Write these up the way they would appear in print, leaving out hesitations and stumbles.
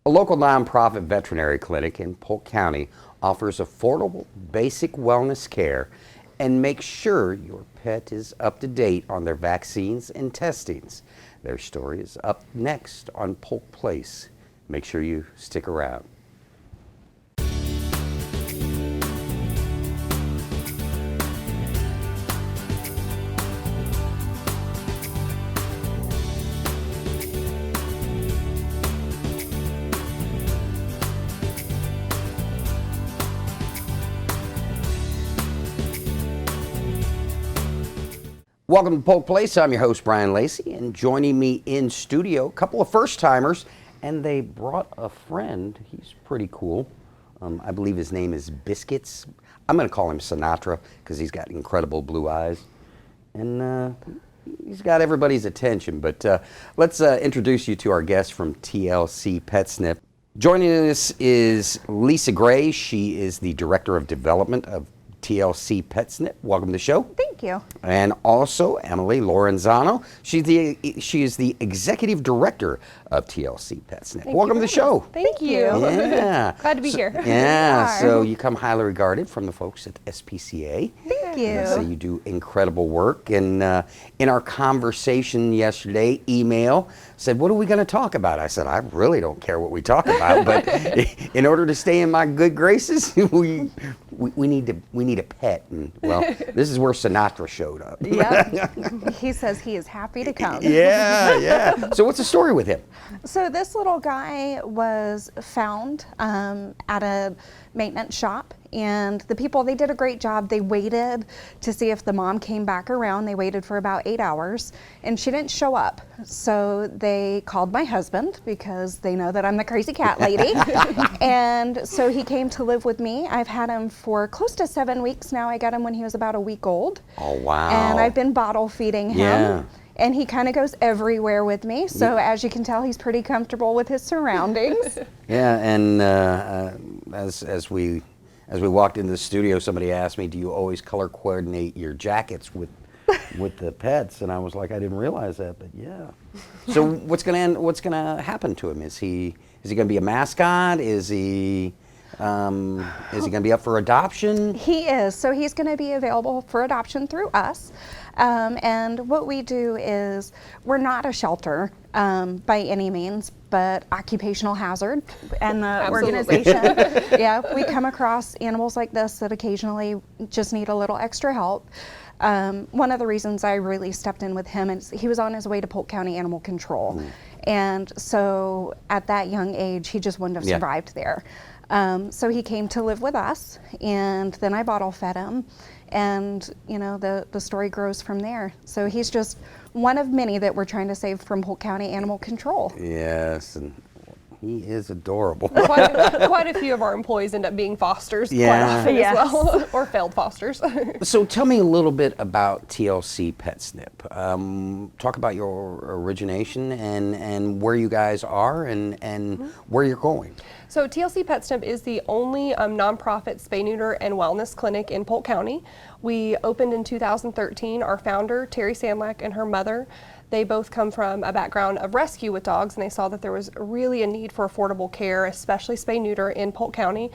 A local nonprofit veterinary clinic in Polk County offers affordable basic wellness care and makes sure your pet is up to date on their vaccines and testings. Their story is up next on Polk Place. Make sure you stick around. Welcome to Polk Place. I'm your host, Brian Lacey, and joining me in studio, a couple of first-timers, and they brought a friend. He's pretty cool. I believe his name is Biscuits. I'm going to call him Sinatra because he's got incredible blue eyes, and he's got everybody's attention. But let's introduce you to our guest from TLC PetSnip. Joining us is Lisa Gray. She is the Director of Development of TLC PetSnip. Welcome to the show. Thank you. And also Emily Lorenzano. She is the Executive Director of TLC PetSnip. Welcome to the show. Thank you. Yeah. Glad to be here. Yeah. So you come highly regarded from the folks at SPCA. Thank you. So you do incredible work. And in our conversation yesterday, email said, "What are we going to talk about?" I said, "I really don't care what we talk about, but in order to stay in my good graces, we need a pet." And well, this is where Sinatra showed up. Yeah. He says he is happy to come. Yeah. So what's the story with him? So this little guy was found at a maintenance shop, and the people, they did a great job. They waited to see if the mom came back around. They waited for about 8 hours, and she didn't show up. So they called my husband because they know that I'm the crazy cat lady. And so he came to live with me. I've had him for close to 7 weeks now. I got him when he was about a week old. Oh, wow. And I've been bottle feeding him. Yeah. And he kind of goes everywhere with me. So as you can tell, he's pretty comfortable with his surroundings. Yeah, and as we walked into the studio, somebody asked me, "Do you always color coordinate your jackets with the pets?" And I was like, I didn't realize that, but yeah. So what's gonna happen to him? Is he gonna be a mascot? Is he gonna be up for adoption? He is. So he's going to be available for adoption through us. And what we do is, we're not a shelter by any means, but occupational hazard. And the organization, yeah, we come across animals like this that occasionally just need a little extra help. One of the reasons I really stepped in with him is he was on his way to Polk County Animal Control. And so at that young age, he just wouldn't have survived there. So he came to live with us, and then I bottle fed him, and you know, the story grows from there. So he's just one of many that we're trying to save from Polk County Animal Control. Yes, and he is adorable. Quite a few of our employees end up being fosters quite often as well, or failed fosters. So tell me a little bit about TLC PetSnip. Talk about your origination and where you guys are and where you're going. So TLC PetSnip is the only nonprofit spay, neuter, and wellness clinic in Polk County. We opened in 2013. Our founder, Terry Sandlack, and her mother, they both come from a background of rescue with dogs, and they saw that there was really a need for affordable care, especially spay neuter in Polk County,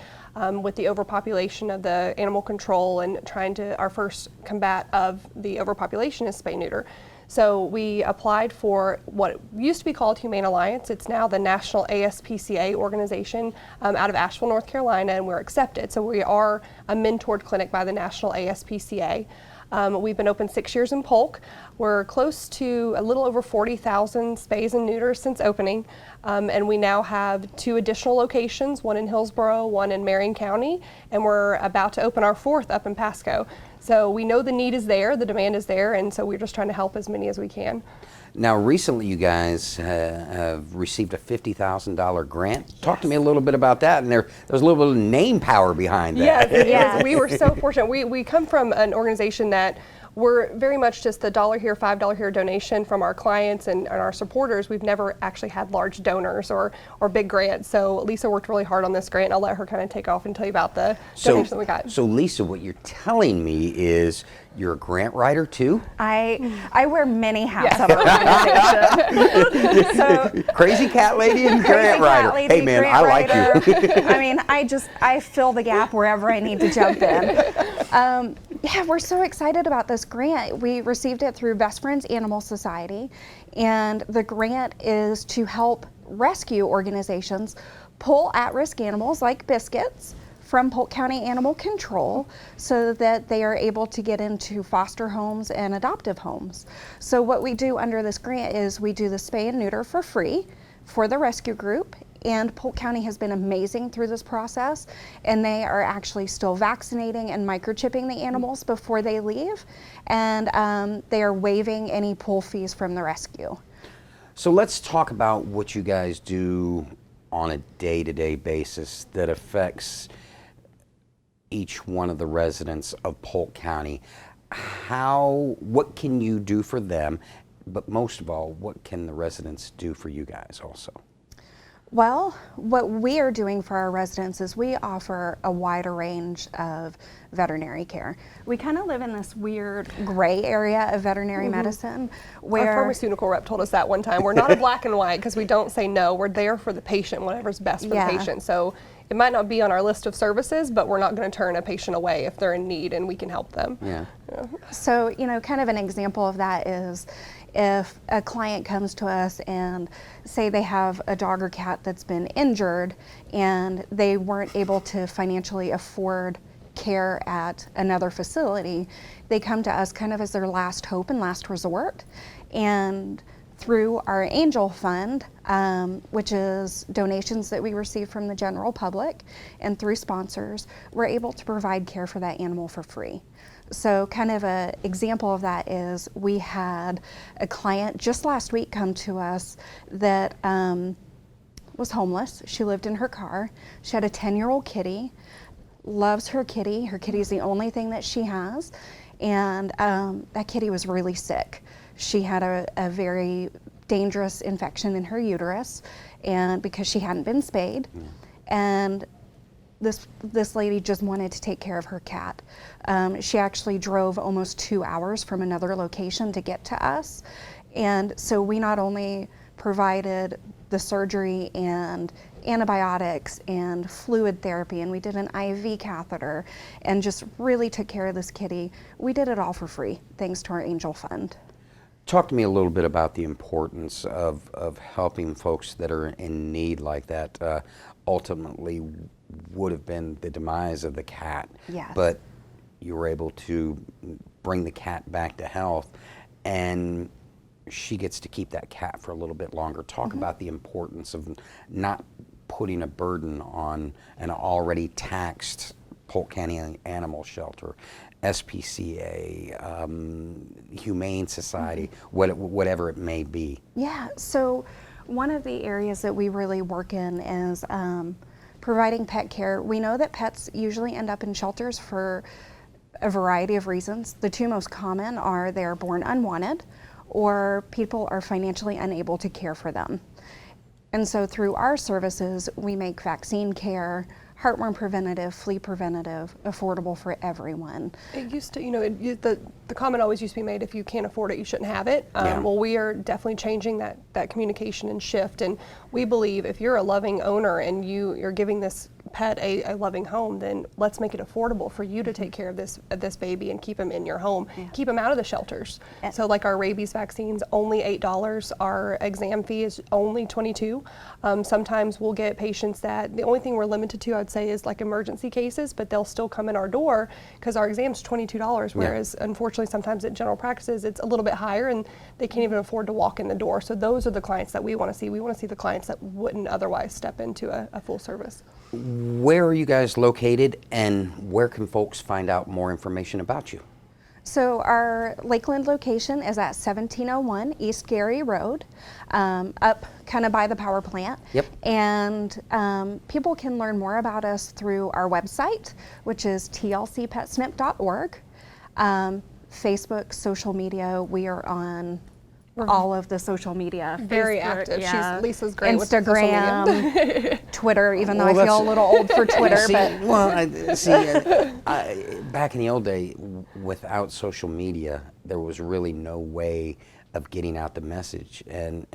with the overpopulation of the animal control, and our first combat of the overpopulation is spay neuter. So we applied for what used to be called Humane Alliance. It's now the National ASPCA organization out of Asheville, North Carolina, and we're accepted. So we are a mentored clinic by the National ASPCA. We've been open 6 years in Polk. We're close to a little over 40,000 spays and neuters since opening. And we now have 2 additional locations, one in Hillsborough, one in Marion County, and we're about to open our 4th up in Pasco. So we know the need is there, the demand is there, and so we're just trying to help as many as we can. Now, recently you guys have received a $50,000 grant. Talk to me a little bit about that, and there's a little bit of name power behind that. Yes, we were so fortunate. We come from an organization that we're very much just the $1 here, $5 here donation from our clients and our supporters. We've never actually had large donors or big grants. So Lisa worked really hard on this grant. I'll let her kind of take off and tell you about the donation that we got. So Lisa, what you're telling me is You're a grant writer too? I wear many hats Yes. at our organization. So, Crazy cat lady and crazy grant cat writer. lady, Hey man, grant I like you. writer. I mean, I fill the gap wherever I need to jump in. Yeah, we're so excited about this grant. We received it through Best Friends Animal Society, and the grant is to help rescue organizations pull at-risk animals like Biscuits from Polk County Animal Control so that they are able to get into foster homes and adoptive homes. So what we do under this grant is we do the spay and neuter for free for the rescue group, and Polk County has been amazing through this process, and they are actually still vaccinating and microchipping the animals before they leave, and they are waiving any pull fees from the rescue. So let's talk about what you guys do on a day-to-day basis that affects each one of the residents of Polk County. What can you do for them, but most of all, what can the residents do for you guys also? Well, what we are doing for our residents is we offer a wider range of veterinary care. We kind of live in this weird gray area of veterinary medicine where Our pharmaceutical rep told us that one time. We're not a black and white because we don't say no. We're there for the patient, whatever's best for Yeah. the patient. So it might not be on our list of services, but we're not going to turn a patient away if they're in need and we can help them. Yeah. So, kind of an example of that is if a client comes to us and say they have a dog or cat that's been injured and they weren't able to financially afford care at another facility, they come to us kind of as their last hope and last resort. And through our Angel Fund, which is donations that we receive from the general public, and through sponsors, we're able to provide care for that animal for free. So kind of an example of that is we had a client just last week come to us that was homeless. She lived in her car. She had a 10-year-old kitty, loves her kitty. Her kitty's the only thing that she has. And that kitty was really sick. She had a very dangerous infection in her uterus, and because she hadn't been spayed. And this lady just wanted to take care of her cat. She actually drove almost 2 hours from another location to get to us. And so we not only provided the surgery and antibiotics and fluid therapy, and we did an IV catheter and just really took care of this kitty. We did it all for free, thanks to our Angel Fund. Talk to me a little bit about the importance of helping folks that are in need like that. Ultimately would have been the demise of the cat, Yes. but you were able to bring the cat back to health, and she gets to keep that cat for a little bit longer. Talk about the importance of not putting a burden on an already taxed Polk County Animal Shelter, SPCA, Humane Society, whatever it may be. Yeah, so one of the areas that we really work in is providing pet care. We know that pets usually end up in shelters for a variety of reasons. The two most common are they're born unwanted, or people are financially unable to care for them. And so through our services, we make vaccine care, heartworm preventative, flea preventative, affordable for everyone. It used to, the comment always used to be made, if you can't afford it, you shouldn't have it. Yeah. Well, we are definitely changing that communication and shift. And we believe if you're a loving owner and you're giving this pet a loving home, then let's make it affordable for you to take care of this baby and keep him in your home. Yeah. Keep him out of the shelters. So like our rabies vaccines, only $8. Our exam fee is only $22. Sometimes we'll get patients that the only thing we're limited to, I'd say, is like emergency cases, but they'll still come in our door because our exam's $22, whereas unfortunately sometimes at general practices it's a little bit higher and they can't even afford to walk in the door. So those are the clients that we want to see. We want to see the clients that wouldn't otherwise step into a full service. Where are you guys located, and where can folks find out more information about you? So our Lakeland location is at 1701 East Gary Road, up kind of by the power plant. Yep. And people can learn more about us through our website, which is tlcpetsnip.org. Facebook, social media, we are on all of the social media. Very Facebook, active. yeah, Lisa's great with social Instagram, media. Twitter, even though Well, I feel a that's- little old for Twitter. See, But well, back in the old day, without social media, there was really no way of getting out the message, and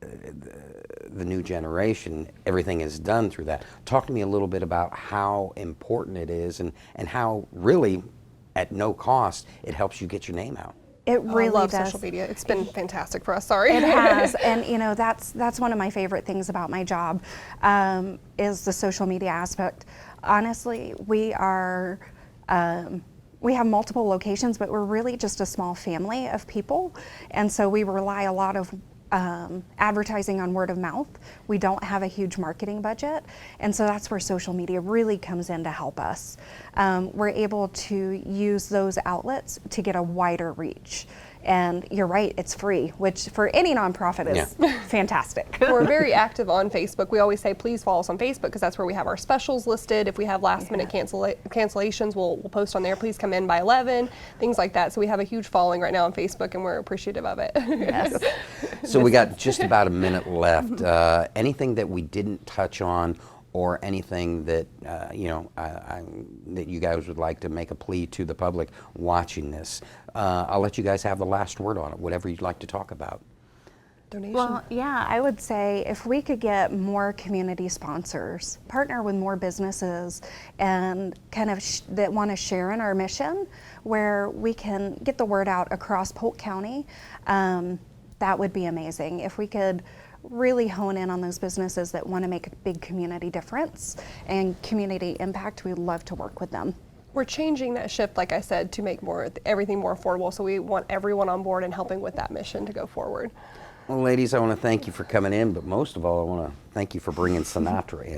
the new generation, everything is done through that. Talk to me a little bit about how important it is, and how really, at no cost, it helps you get your name out. it I really love does. social media. It's been fantastic for us. Sorry. It has, and that's one of my favorite things about my job, is the social media aspect. Honestly, we are. We have multiple locations, but we're really just a small family of people, and so we rely a lot of advertising on word of mouth. We don't have a huge marketing budget, and so that's where social media really comes in to help us. We're able to use those outlets to get a wider reach. And you're right, it's free, which for any nonprofit is fantastic. We're very active on Facebook. We always say, please follow us on Facebook, because that's where we have our specials listed. If we have last minute cancellations, we'll post on there, please come in by 11, things like that. So we have a huge following right now on Facebook, and we're appreciative of it. Yes. So we got just about a minute left. Anything that we didn't touch on, or anything that that you guys would like to make a plea to the public watching this? I'll let you guys have the last word on it. Whatever you'd like to talk about. Donation. Well, yeah, I would say if we could get more community sponsors, partner with more businesses, and kind of that want to share in our mission, where we can get the word out across Polk County, that would be amazing. If we could really hone in on those businesses that want to make a big community difference and community impact, we'd love to work with them. We're changing that shift, like I said, to make everything more affordable. So we want everyone on board and helping with that mission to go forward. Well, ladies, I want to thank you for coming in, but most of all, I want to thank you for bringing Sinatra in.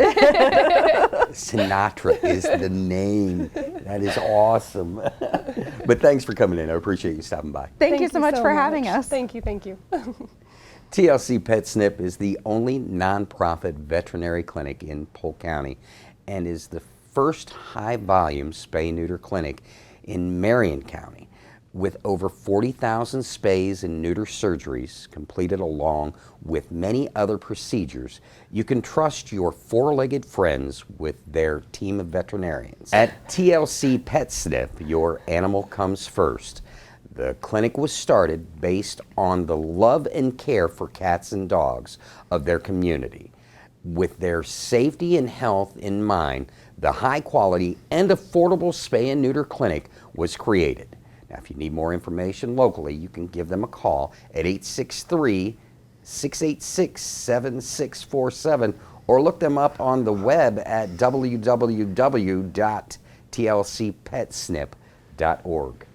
Sinatra is the name. That is awesome. But thanks for coming in. I appreciate you stopping by. Thank you so much for having us. Thank you. TLC PetSnip is the only nonprofit veterinary clinic in Polk County, and is the first high-volume spay-neuter clinic in Marion County, with over 40,000 spays and neuter surgeries completed, along with many other procedures. You can trust your four-legged friends with their team of veterinarians. At TLC PetSnip, your animal comes first. The clinic was started based on the love and care for cats and dogs of their community. With their safety and health in mind, the high quality and affordable spay and neuter clinic was created. Now, if you need more information locally, you can give them a call at 863-686-7647, or look them up on the web at www.tlcpetsnip.org.